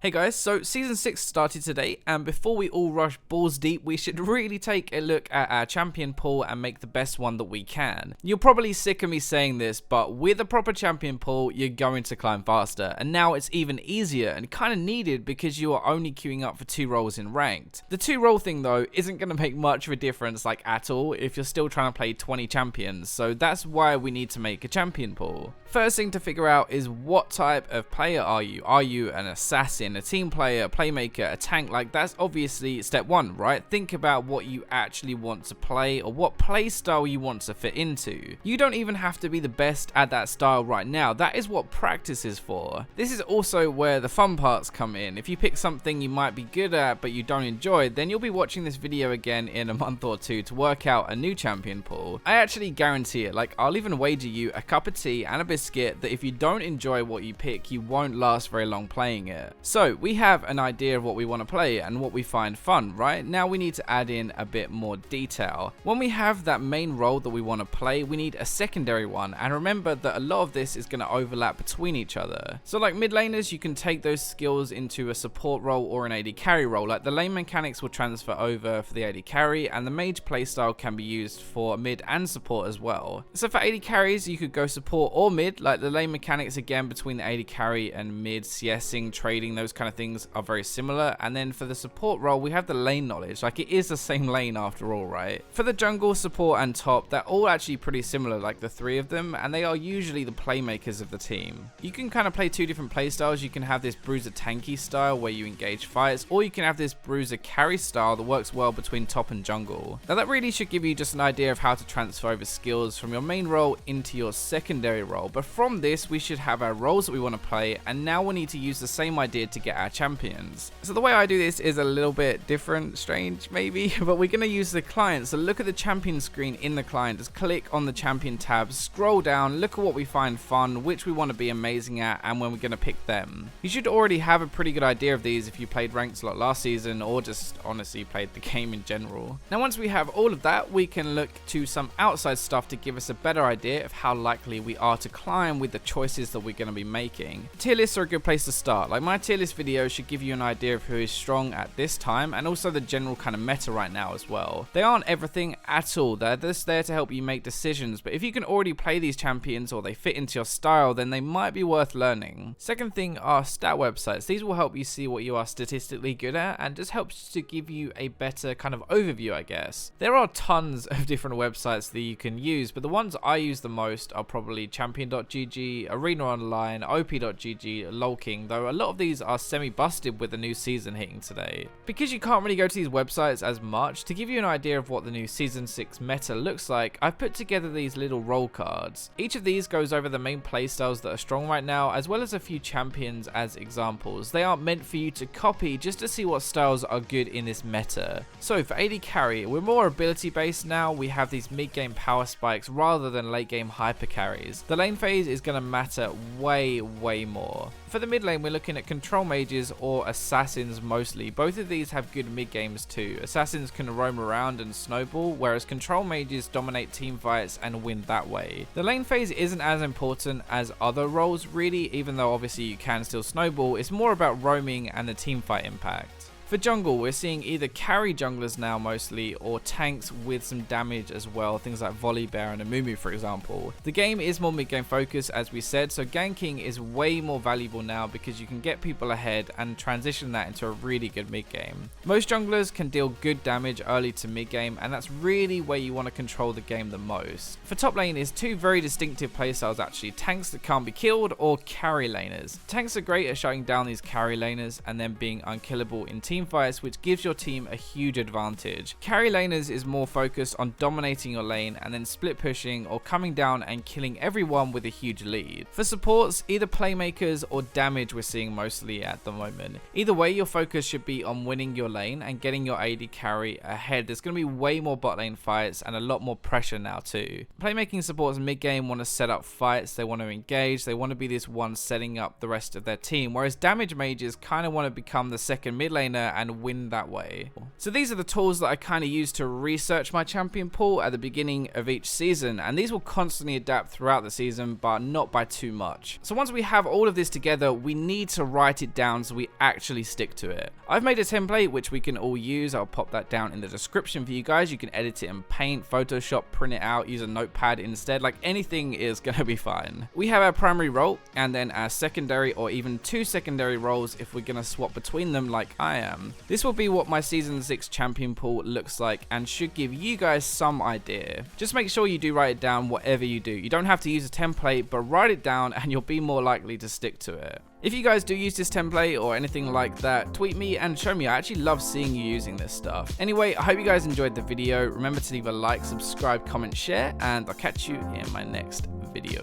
Hey guys, so Season 6 started today, and before we all rush balls deep, we should really take a look at our champion pool and make the best one that we can. You're probably sick of me saying this, but with a proper champion pool, you're going to climb faster, and now it's even easier and kind of needed because you are only queuing up for 2 roles in ranked. The 2 role thing though isn't going to make much of a difference at all if you're still trying to play 20 champions, so that's why we need to make a champion pool. First thing to figure out is what type of player are you? Are you an assassin, a team player, a playmaker, a tank? That's obviously step 1, right? Think about what you actually want to play or what play style you want to fit into. You don't even have to be the best at that style right now. That is what practice is for. This is also where the fun parts come in. If you pick something you might be good at but you don't enjoy, then you'll be watching this video again in a month or 2 to work out a new champion pool. I actually guarantee it. I'll even wager you a cup of tea and a biscuit that if you don't enjoy what you pick, you won't last very long playing it. So we have an idea of what we want to play and what we find fun, right? Now we need to add in a bit more detail. When we have that main role that we want to play, we need a secondary one, and remember that a lot of this is going to overlap between each other. So like mid laners, you can take those skills into a support role or an AD carry role. The lane mechanics will transfer over for the AD carry, and the mage playstyle can be used for mid and support as well. So for AD carries, you could go support or mid. The lane mechanics again between the AD carry and mid, CSing, trading, those kind of things are very similar. And then for the support role, we have the lane knowledge. It is the same lane after all, right? For the jungle, support, and top, they're all actually pretty similar, the 3 of them, and they are usually the playmakers of the team. You can kind of play 2 different playstyles. You can have this bruiser tanky style where you engage fights, or you can have this bruiser carry style that works well between top and jungle. Now that really should give you just an idea of how to transfer over skills from your main role into your secondary role. But from this, we should have our roles that we want to play, and now we need to use the same idea to get our champions. So the way I do this is a little bit different, strange maybe, but we're going to use the client. So look at the champion screen in the client, just click on the champion tab, scroll down, look at what we find fun, which we want to be amazing at, and when we're going to pick them. You should already have a pretty good idea of these if you played ranked a lot last season, or just honestly played the game in general. Now once we have all of that, we can look to some outside stuff to give us a better idea of how likely we are to climb with the choices that we're going to be making. Tier lists are a good place to start. My tier list video should give you an idea of who is strong at this time, and also the general kind of meta right now as well. They aren't everything at all. They're just there to help you make decisions, but if you can already play these champions or they fit into your style, then they might be worth learning. Second thing are stat websites. These will help you see what you are statistically good at and just helps to give you a better kind of overview, I guess. There are tons of different websites that you can use, but the ones I use the most are probably champion.gg, Arena Online, op.gg, lolking, though a lot of these are semi-busted with the new season hitting today. Because you can't really go to these websites as much, to give you an idea of what the new Season 6 meta looks like, I've put together these little role cards. Each of these goes over the main playstyles that are strong right now, as well as a few champions as examples. They aren't meant for you to copy, just to see what styles are good in this meta. So for AD carry, we're more ability based now. We have these mid-game power spikes rather than late-game hyper carries. The lane phase is going to matter way more. For the mid lane, we're looking at control mages or assassins mostly. Both of these have good mid games too. Assassins can roam around and snowball, whereas control mages dominate team fights and win that way. The lane phase isn't as important as other roles really, even though obviously you can still snowball. It's more about roaming and the team fight impact. For jungle, we're seeing either carry junglers now mostly, or tanks with some damage as well, things like Volibear and Amumu for example. The game is more mid-game focused as we said, so ganking is way more valuable now because you can get people ahead and transition that into a really good mid-game. Most junglers can deal good damage early to mid-game, and that's really where you want to control the game the most. For top lane is 2 very distinctive playstyles actually, tanks that can't be killed or carry laners. Tanks are great at shutting down these carry laners and then being unkillable in team fights, which gives your team a huge advantage. Carry laners is more focused on dominating your lane and then split pushing or coming down and killing everyone with a huge lead. For supports, either playmakers or damage we're seeing mostly at the moment. Either way, your focus should be on winning your lane and getting your AD carry ahead. There's going to be way more bot lane fights and a lot more pressure now too. Playmaking supports mid game want to set up fights, they want to engage, they want to be this one setting up the rest of their team, whereas damage mages kind of want to become the second mid laner there and win that way. So these are the tools that I kind of use to research my champion pool at the beginning of each season, and these will constantly adapt throughout the season, but not by too much. So once we have all of this together, we need to write it down so we actually stick to it. I've made a template which we can all use. I'll pop that down in the description for you guys. You can edit it in Paint, Photoshop, print it out, use a notepad instead. Like, anything is gonna be fine. We have our primary role and then our secondary, or even 2 secondary roles if we're gonna swap between them like I am. This will be what my season 6 champion pool looks like and should give you guys some idea. Just make sure you do write it down whatever you do. You don't have to use a template, but write it down and you'll be more likely to stick to it. If you guys do use this template or anything like that, tweet me and show me. I actually love seeing you using this stuff. Anyway, I hope you guys enjoyed the video. Remember to leave a like, subscribe, comment, share, and I'll catch you in my next video.